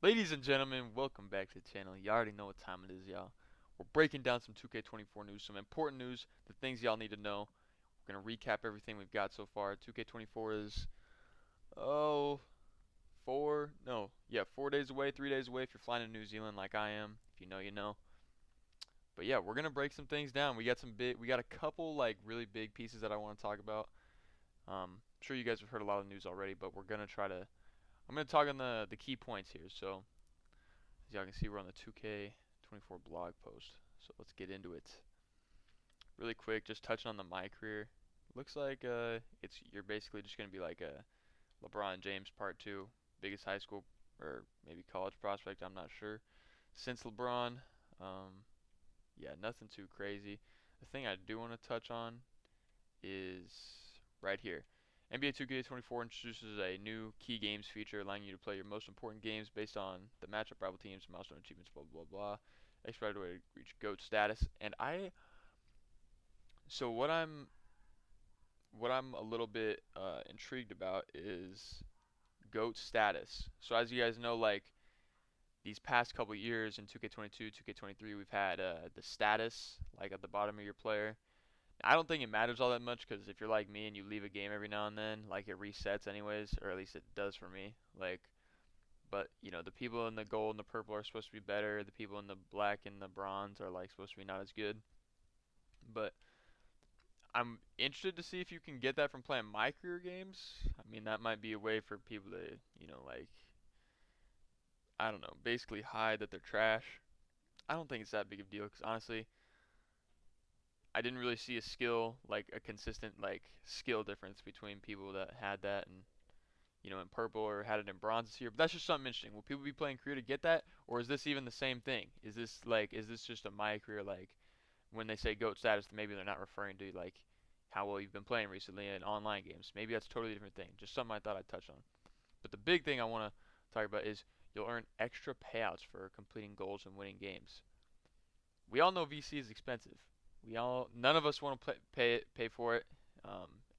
Ladies and gentlemen, welcome back to the channel. You already know what time it is, y'all. We're breaking down some 2K24 news, some important news, the things y'all need to know. We're going to recap everything we've got so far. 2K24 is, oh, 4 days away, 3 days away if you're flying to New Zealand like I am. If you know, you know. But yeah, we're going to break some things down. We got a couple like really big pieces that I want to talk about. I'm sure you guys have heard a lot of news already, but I'm going to talk on the key points here. So, as y'all can see, we're on the 2K24 blog post. So let's get into it. Really quick, just touching on the MYCAREER. Looks like you're basically just gonna be like a LeBron James Part 2, biggest high school or maybe college prospect. I'm not sure. Since LeBron, um, yeah, nothing too crazy. The thing I do want to touch on is right here. NBA 2K24 introduces a new key games feature allowing you to play your most important games based on the matchup, rival teams, milestone achievements, blah blah blah. Expected way to reach GOAT status. And so what I'm a little bit intrigued about is GOAT status. So as you guys know, like these past couple years in 2K22, 2K23, we've had the status like at the bottom of your player. I don't think it matters all that much because if you're like me and you leave a game every now and then, like it resets anyways, or at least it does for me. But the people in the gold and the purple are supposed to be better. The people in the black and the bronze are like supposed to be not as good. But I'm interested to see if you can get that from playing MyCareer games. I mean, that might be a way for people to, like I don't know, basically hide that they're trash. I don't think it's that big of a deal because honestly, I didn't really see a skill like a consistent like skill difference between people that had that and in purple or had it in bronze this year. But that's just something interesting. Will people be playing career to get that, or is this even the same thing? Is this just a my career like when they say GOAT status? Maybe they're not referring to like how well you've been playing recently in online games. Maybe that's a totally different thing. Just something I thought I'd touch on. But the big thing I want to talk about is you'll earn extra payouts for completing goals and winning games. We all know VC is expensive. None of us want to pay for it.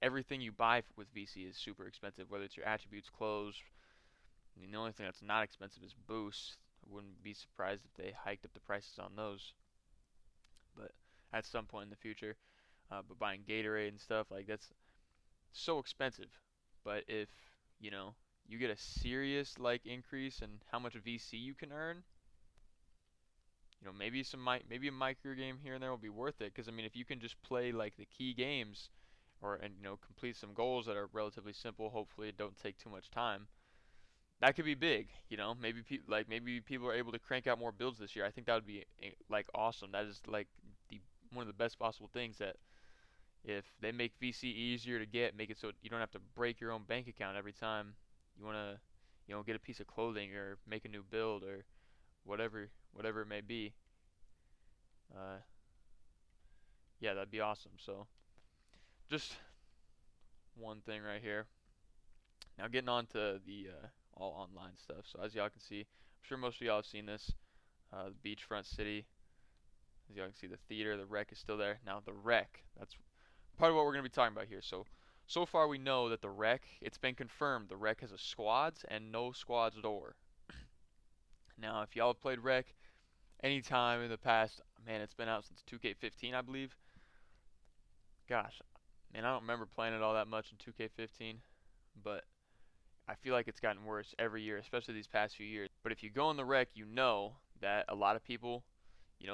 Everything you buy with VC is super expensive, whether it's your attributes, clothes. I mean, the only thing that's not expensive is boosts. I wouldn't be surprised if they hiked up the prices on those, but at some point in the future. But buying Gatorade and stuff like that's so expensive. But if you get a serious like increase in how much VC you can earn, maybe a micro game here and there will be worth it. Because I mean, if you can just play like the key games, and complete some goals that are relatively simple, hopefully it don't take too much time. That could be big. Maybe people are able to crank out more builds this year. I think that would be like awesome. That is like the one of the best possible things that if they make VC easier to get, make it so you don't have to break your own bank account every time you want to, get a piece of clothing or make a new build or whatever it may be. Uh, yeah, that'd be awesome. So just one thing right here. Now getting on to the all online stuff. So as y'all can see, I'm sure most of y'all have seen this. The beachfront city. As y'all can see, the theater, the rec is still there. Now the rec. That's part of what we're going to be talking about here. So far we know that the rec, it's been confirmed, the rec has a squads and no squads door. Now, if y'all have played rec anytime in the past, man, it's been out since 2K15, I believe. Gosh, man, I don't remember playing it all that much in 2K15, but I feel like it's gotten worse every year, especially these past few years. But if you go in the rec, you know that a lot of people,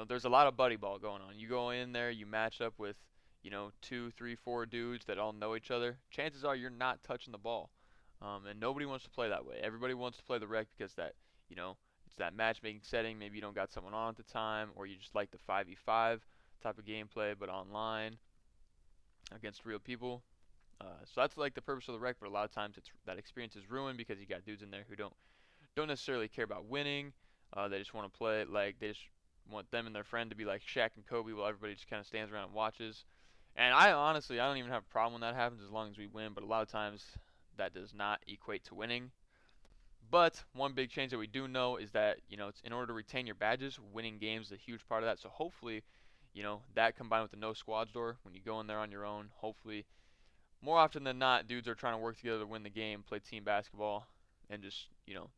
there's a lot of buddy ball going on. You go in there, you match up with, two, three, four dudes that all know each other. Chances are you're not touching the ball. And nobody wants to play that way. Everybody wants to play the rec because it's that matchmaking setting. Maybe you don't got someone on at the time, or you just like the 5v5 type of gameplay, but online against real people. So that's like the purpose of the rec, but a lot of times that experience is ruined because you got dudes in there who don't necessarily care about winning. They just want to play like they just want them and their friend to be like Shaq and Kobe while everybody just kind of stands around and watches. And I don't even have a problem when that happens as long as we win, but a lot of times that does not equate to winning. But one big change that we do know is that, it's in order to retain your badges, winning games is a huge part of that. So hopefully, that combined with the no squads door, when you go in there on your own, hopefully more often than not, dudes are trying to work together to win the game, play team basketball, and just,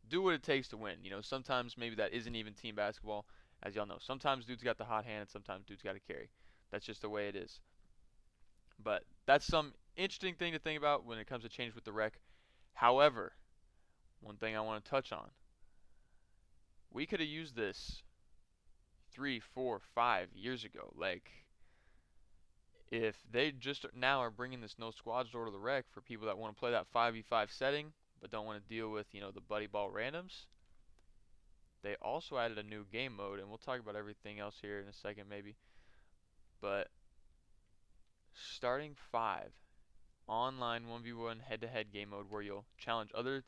do what it takes to win. Sometimes maybe that isn't even team basketball, as y'all know. Sometimes dude's got the hot hand, and sometimes dude's got to carry. That's just the way it is. But that's some interesting thing to think about when it comes to change with the rec. However, one thing I want to touch on, we could have used this 3, 4, 5 years ago. Like, if they just now are bringing this no squads door to the rec for people that want to play that 5v5 setting but don't want to deal with, the buddy ball randoms, they also added a new game mode, and we'll talk about everything else here in a second maybe. But starting 5, online 1v1 head-to-head game mode where you'll challenge other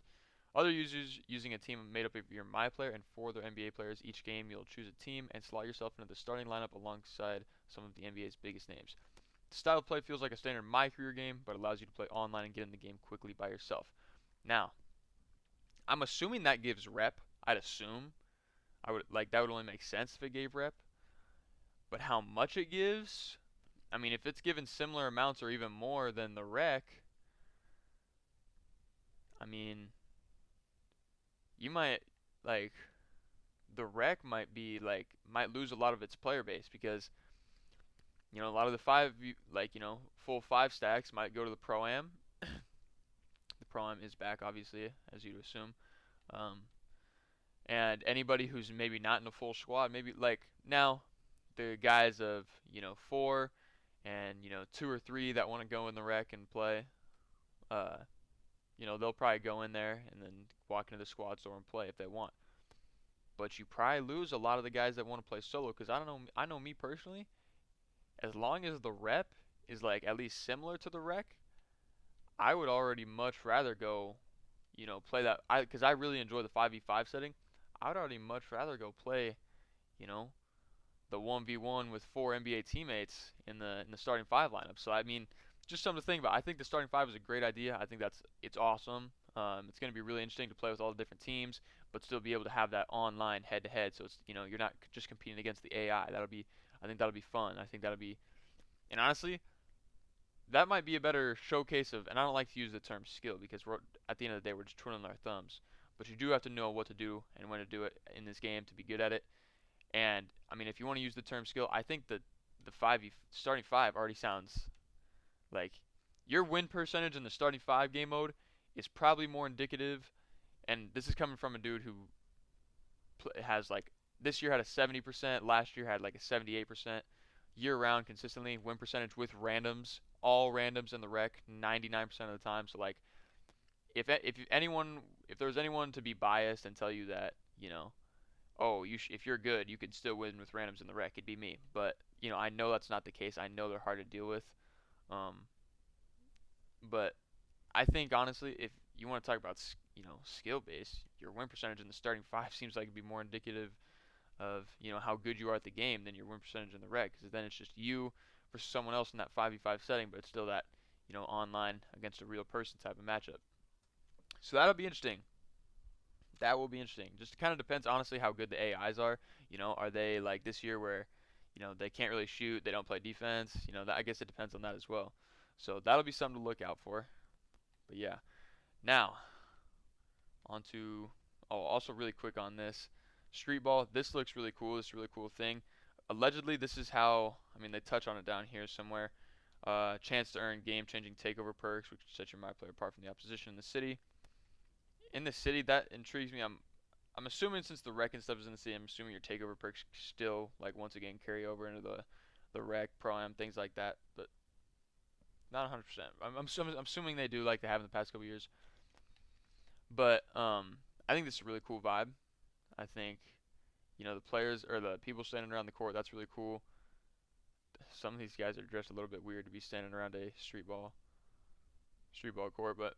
users using a team made up of your My Player and 4 other NBA players. Each game, you'll choose a team and slot yourself into the starting lineup alongside some of the NBA's biggest names. The style of play feels like a standard MyCAREER game, but allows you to play online and get in the game quickly by yourself. Now, I'm assuming that gives rep. I'd assume. That would only make sense if it gave rep. But how much it gives? I mean, if it's given similar amounts or even more than the rec, I mean, you might, like, the rec might lose a lot of its player base because, a lot of the full 5 stacks might go to the Pro-Am. The Pro-Am is back, obviously, as you'd assume. And anybody who's maybe not in a full squad, maybe, now, the guys of, 4 and, 2 or 3 that want to go in the rec and play, they'll probably go in there and then walk into the squad store and play if they want. But you probably lose a lot of the guys that want to play solo, because I know me personally, as long as the rep is at least similar to the rec, I would already much rather go, play that, because I really enjoy the 5v5 setting. I would already much rather go play, the 1v1 with 4 NBA teammates in the starting 5 lineup. So I mean, just something to think about. I think the starting 5 is a great idea. I think it's awesome. It's going to be really interesting to play with all the different teams, but still be able to have that online head-to-head. So it's you're not just competing against the AI. I think that'll be fun. I think that'll be, and honestly, that might be a better showcase of. And I don't like to use the term skill because at the end of the day we're just twiddling our thumbs. But you do have to know what to do and when to do it in this game to be good at it. And I mean, if you want to use the term skill, I think the starting 5 already sounds like your win percentage in the starting 5 game mode is probably more indicative. And this is coming from a dude who has this year had a 70%, last year had a 78% year round consistently win percentage with randoms, all randoms in the rec 99% of the time. So if there's anyone to be biased and tell you that, oh, if you're good, you could still win with randoms in the rec, it'd be me. But, I know that's not the case. I know they're hard to deal with. But I think, honestly, if you want to talk about, skill base, your win percentage in the starting 5 seems like it'd be more indicative of, how good you are at the game than your win percentage in the rec. Because then it's just you versus someone else in that 5v5 setting, but it's still that, online against a real person type of matchup. So that'll be interesting. That will be interesting. Just kind of depends, honestly, how good the AIs are. Are they like this year where, they can't really shoot, they don't play defense. I guess it depends on that as well. So that'll be something to look out for. But yeah. Now, on to, also really quick on this. Streetball, this looks really cool. This is a really cool thing. Allegedly, this is how, they touch on it down here somewhere. Chance to earn game-changing takeover perks, which set your My Player apart from the opposition in the city. In the city, that intrigues me. I'm assuming since the rec and stuff is in the city, I'm assuming your takeover perks still once again carry over into the rec, pro-am, things like that, but not 100%. I'm assuming they do like they have in the past couple years. But I think this is a really cool vibe. I think the players or the people standing around the court, that's really cool. Some of these guys are dressed a little bit weird to be standing around a streetball court, but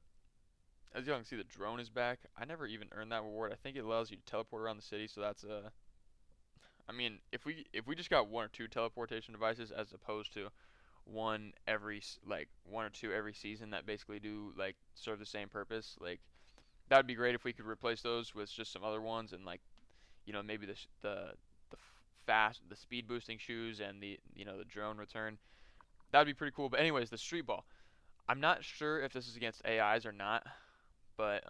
as you can see, the drone is back. I never even earned that reward. I think it allows you to teleport around the city, so that's if we just got 1 or 2 teleportation devices as opposed to one or two every season that basically do serve the same purpose, that would be great if we could replace those with just some other ones and maybe the speed boosting shoes and the drone return. That would be pretty cool. But anyways, the street ball. I'm not sure if this is against AIs or not. But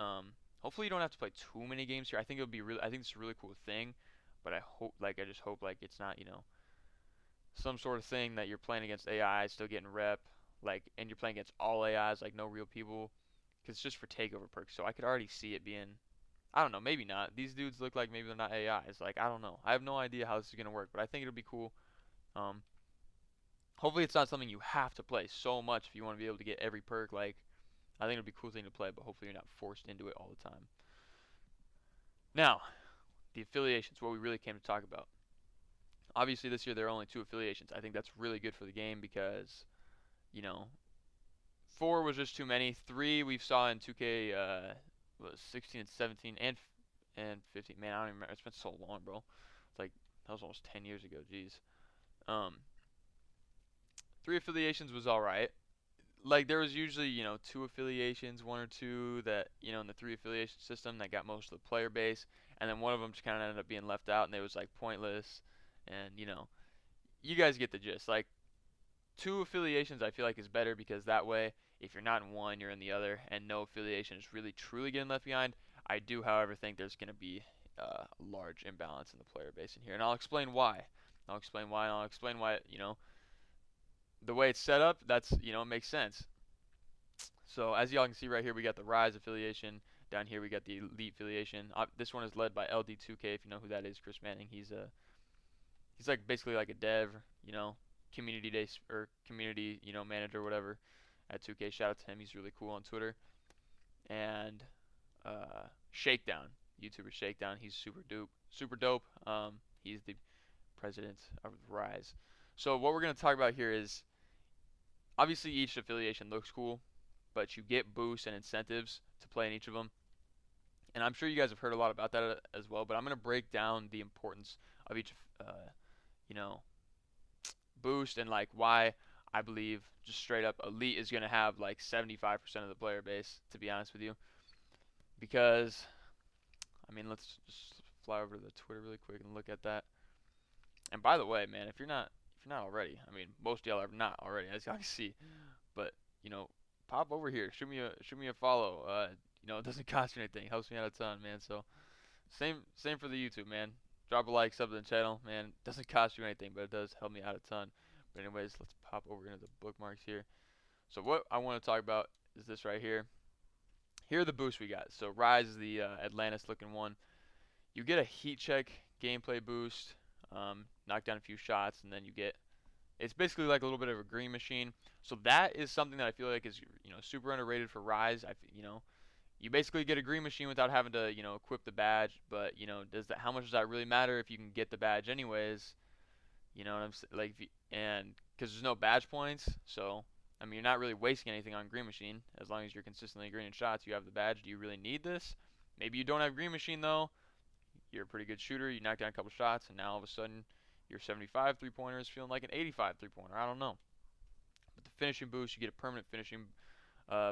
Hopefully you don't have to play too many games here. I think it'll be really. I think it's a really cool thing, but I just hope like it's not some sort of thing that you're playing against AI, still getting rep, like, and you're playing against all AIs, like no real people, because it's just for takeover perks. So I could already see it being. I don't know, maybe not. These dudes look like maybe they're not AIs. Like I don't know. I have no idea how this is gonna work, but I think it'll be cool. Um, Hopefully it's not something you have to play so much if you want to be able to get every perk. Like I think it'll be a cool thing to play, but hopefully you're not forced into it all the time. Now, the affiliations, what we really came to talk about. Obviously this year there are only 2 affiliations. I think that's really good for the game because, you know, 4 was just too many. 3 we saw in 2K was 16 and 17 and 15. Man, I don't even remember. It's been so long, bro. It's like that was almost 10 years ago. Jeez. Um, 3 affiliations was all right. Like there was usually 2 affiliations, 1 or 2 that in the 3 affiliation system that got most of the player base, and then one of them just kind of ended up being left out, and it was like pointless. And you guys get the gist. Like 2 affiliations, I feel like is better because that way, if you're not in one, you're in the other, and no affiliation is really truly getting left behind. I do, however, think there's going to be a large imbalance in the player base in here, and I'll explain why. I'll explain why, and I'll explain why. The way it's set up, that's it makes sense. So as y'all can see right here, we got the Rise affiliation. Down here we got the Elite affiliation. This one is led by LD2K. If you know who that is, Chris Manning. He's like basically like a dev, community day or community, manager, whatever, at 2K. Shout out to him. He's really cool on Twitter. And Shakedown, YouTuber Shakedown. He's super dope. He's the president of Rise. So what we're gonna talk about here is obviously each affiliation looks cool, but you get boosts and incentives to play in each of them. And I'm sure you guys have heard a lot about that as well. But I'm gonna break down the importance of each, you know, boost and like why I believe just straight up Elite is gonna have like 75% of the player base. To be honest with you, because I mean, let's just fly over to the Twitter really quick and look at that. And by the way, man, if you're not already, I mean, most of y'all are not already, as y'all can see. But you know, pop over here, shoot me a follow. It doesn't cost you anything, helps me out a ton, man. So same for the YouTube, man. Drop a like, sub to the channel, man. Doesn't cost you anything, but it does help me out a ton. But anyways, let's pop over into the bookmarks here. So what I want to talk about is this right here. Here are the boosts we got. So Rise is the Atlantis looking one. You get a heat check gameplay boost, knock down a few shots, and then you get it's basically like a little bit of a green machine. So that is something that I feel like is super underrated for Rise. You basically get a green machine without having to equip the badge. But does that how much does that really matter if you can get the badge anyways? You know what I'm saying? Like and because there's no badge points, so I mean you're not really wasting anything on green machine as long as you're consistently green in shots. You have the badge. Do you really need this? Maybe you don't have green machine though. You're a pretty good shooter. You knock down a couple shots, and now all of a sudden your 75 three-pointer is feeling like an 85 three-pointer. I don't know. But the finishing boost, you get a permanent finishing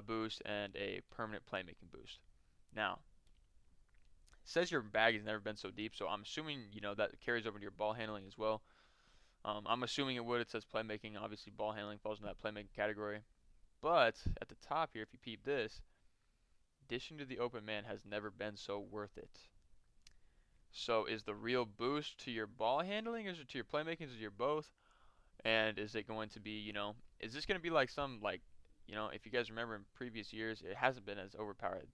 boost and a permanent playmaking boost. Now, it says your bag has never been so deep, so I'm assuming that carries over to your ball handling as well. I'm assuming it would. It says playmaking. Obviously, ball handling falls in that playmaking category. But at the top here, if you peep this, dishing to the open man has never been so worth it. So is the real boost to your ball handling, or is it to your playmaking, is it your both? And is it going to be, is this going to be like some like, if you guys remember in previous years, it hasn't been as overpowered,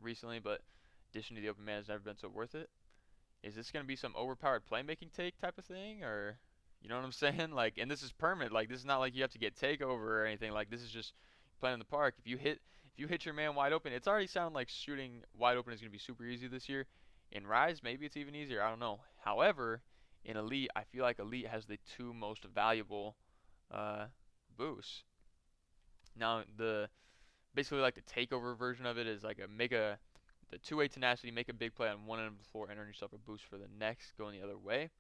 recently, but addition to the open man has never been so worth it. Is this going to be some overpowered playmaking take type of thing, or you know what I'm saying? Like, and this is permanent. Like, this is not like you have to get takeover or anything. Like, this is just playing in the park. If you hit your man wide open, it's already sounding like shooting wide open is going to be super easy this year. In Rise, maybe it's even easier. I don't know. However, in Elite, I feel like Elite has the 2 most valuable uh, boosts. Now, the basically like the takeover version of it is like the 2-way tenacity, make a big play on one end of the floor, and earn yourself a boost for the next going the other way.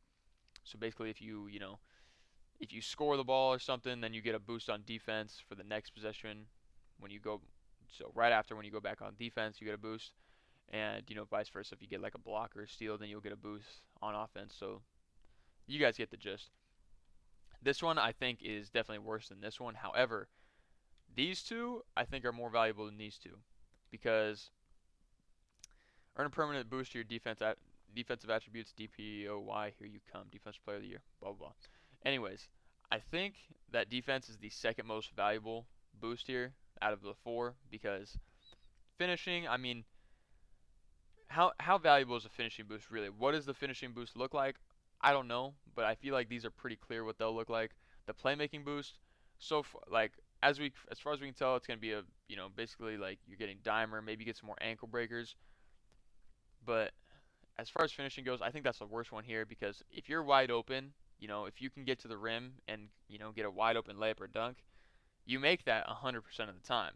So basically, if you score the ball or something, then you get a boost on defense for the next possession. When you go, so right after when you go back on defense, you get a boost, and vice versa. If you get like a block or a steal, then you'll get a boost on offense. So you guys get the gist. This one I think is definitely worse than this one. However, these two I think are more valuable than these two because Earn a permanent boost to your defensive attributes. DPOY. Here you come. Defensive Player of the Year. Blah blah blah. Anyways, I think that defense is the second most valuable boost here out of the four because finishing. I mean, how valuable is a finishing boost really? What does the finishing boost look like? I don't know, but I feel like these are pretty clear what they'll look like. The playmaking boost, so far, like as far as we can tell, it's gonna be a basically like you're getting dimer, maybe get some more ankle breakers. But as far as finishing goes, I think that's the worst one here because if you're wide open, if you can get to the rim and get a wide open layup or dunk, you make that 100% of the time.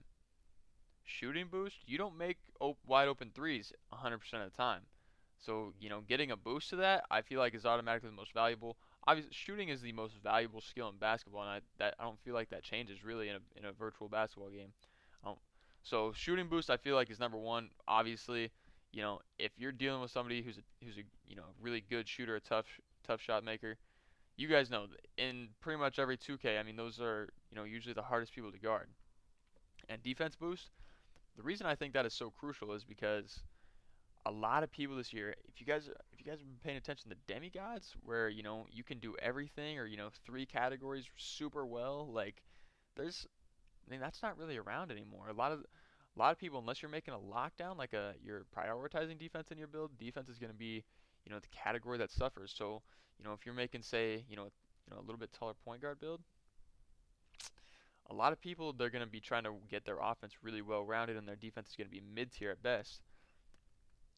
Shooting boost, you don't make wide open threes 100% of the time. So, getting a boost to that, I feel like is automatically the most valuable. Obviously, shooting is the most valuable skill in basketball, and I don't feel like that changes really in a virtual basketball game. Um, so shooting boost, I feel like is number one. Obviously, if you're dealing with somebody who's a really good shooter, a tough shot maker, you guys know in pretty much every 2K, I mean those are usually the hardest people to guard. And defense boost, the reason I think that is so crucial is because a lot of people this year, if you guys have been paying attention to demigods, where you can do everything or three categories super well, like there's, I mean that's not really around anymore. A lot of people, unless you're making a lockdown, like you're prioritizing defense in your build, defense is going to be the category that suffers. So if you're making say a little bit taller point guard build, a lot of people they're going to be trying to get their offense really well rounded and their defense is going to be mid tier at best.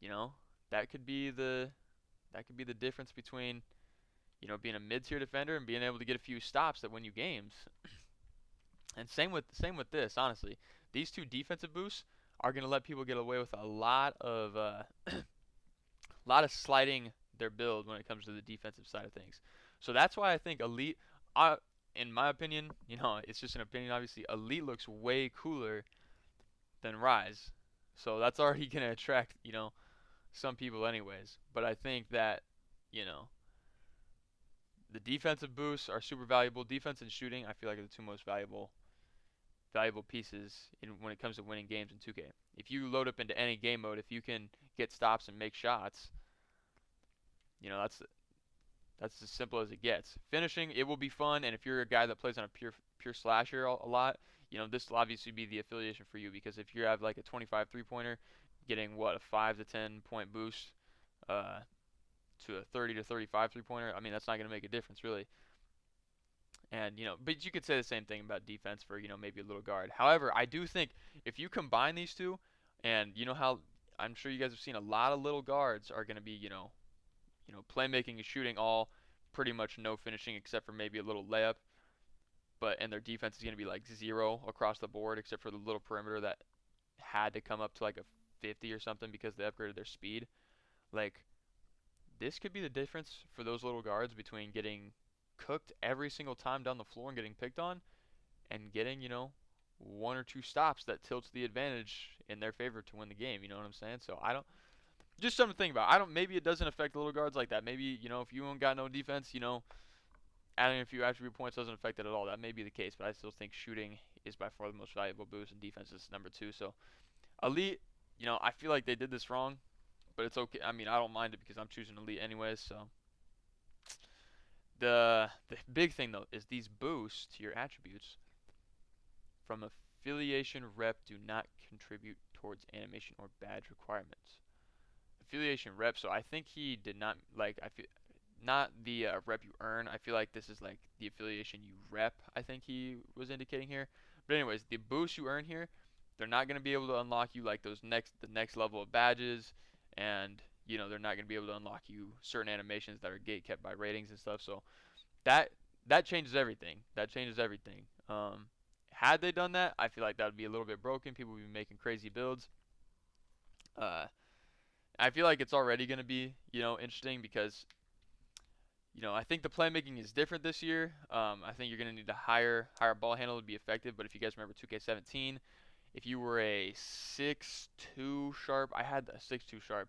You know, that could be the difference between being a mid-tier defender and being able to get a few stops that win you games. And same with this, honestly. These two defensive boosts are going to let people get away with a lot of lot of sliding their build when it comes to the defensive side of things. So that's why I think Elite, in my opinion, it's just an opinion obviously, Elite looks way cooler than Rise. So that's already going to attract, some people anyways. But I think that, you know, the defensive boosts are super valuable. Defense and shooting, I feel like are the two most valuable pieces when it comes to winning games in 2K. If you load up into any game mode, if you can get stops and make shots, that's as simple as it gets. Finishing, it will be fun, and if you're a guy that plays on a pure slasher a lot, this will obviously be the affiliation for you because if you have like a 25 three-pointer, getting what a 5 to 10 point boost uh, to a 30 to 35 three-pointer, I mean that's not going to make a difference really. And but you could say the same thing about defense for maybe a little guard. However, I do think if you combine these two, and how I'm sure you guys have seen a lot of little guards are going to be playmaking and shooting all pretty much no finishing except for maybe a little layup, and their defense is going to be like zero across the board except for the little perimeter that had to come up to like a 50 or something because they upgraded their speed. Like this could be the difference for those little guards between getting cooked every single time down the floor and getting picked on and getting, one or two stops that tilts the advantage in their favor to win the game, you know what I'm saying? So I don't just something to think about. I don't maybe it doesn't affect the little guards like that. Maybe, if you don't got no defense, adding a few attribute points doesn't affect it at all. That may be the case, but I still think shooting is by far the most valuable boost and defense is number 2. So Elite, I feel like they did this wrong, but it's okay. I mean, I don't mind it because I'm choosing Elite anyways, so the big thing though is these boosts to your attributes from affiliation rep do not contribute towards animation or badge requirements. Affiliation rep, so I think he did not I feel not the rep you earn. I feel like this is like the affiliation you rep. I think he was indicating here. But anyways, the boosts you earn here, they're not going to be able to unlock you like the next level of badges, and they're not going to be able to unlock you certain animations that are gate kept by ratings and stuff. So that changes everything. That changes everything. Had they done that, I feel like that would be a little bit broken. People would be making crazy builds. I feel like it's already going to be interesting because I think the playmaking is different this year. I think you're going to need a higher ball handle to be effective. But if you guys remember 2K17, if you were a 6'2 sharp, I had a 6'2 sharp,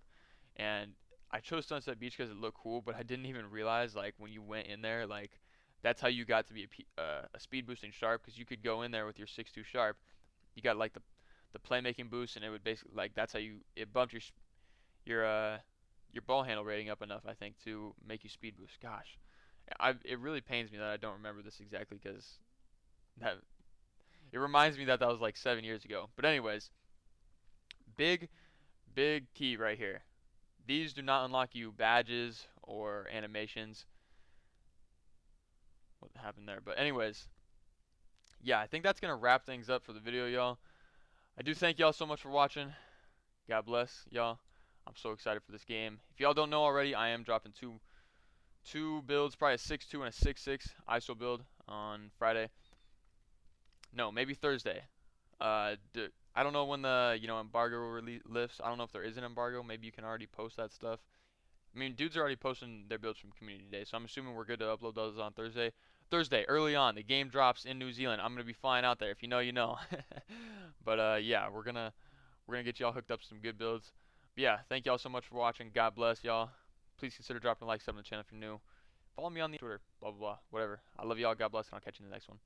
and I chose Sunset Beach because it looked cool. But I didn't even realize like when you went in there, like that's how you got to be a speed boosting sharp because you could go in there with your 6'2 sharp. You got like the playmaking boost, and it would basically like that's how it bumped your ball handle rating up enough, I think, to make you speed boost. Gosh, it really pains me that I don't remember this exactly because that it reminds me that that was like 7 years ago. But anyways, big big key right here. These do not unlock you badges or animations. What happened there? But anyways, yeah, I think that's gonna wrap things up for the video, y'all. I do thank y'all so much for watching. God bless y'all. I'm so excited for this game. If y'all don't know already, I am dropping two builds, probably a 6-2 and a 6-6 ISO build on Friday. No, maybe Thursday. I don't know when the embargo lifts. I don't know if there is an embargo. Maybe you can already post that stuff. I mean, dudes are already posting their builds from Community Day, so I'm assuming we're good to upload those on Thursday. Thursday, early on, the game drops in New Zealand. I'm gonna be flying out there. If you know, you know. But yeah, we're gonna get y'all hooked up to some good builds. But yeah, thank y'all so much for watching. God bless y'all. Please consider dropping a like, sub on the channel if you're new. Follow me on the Twitter, blah blah blah, whatever. I love y'all. God bless, and I'll catch you in the next one.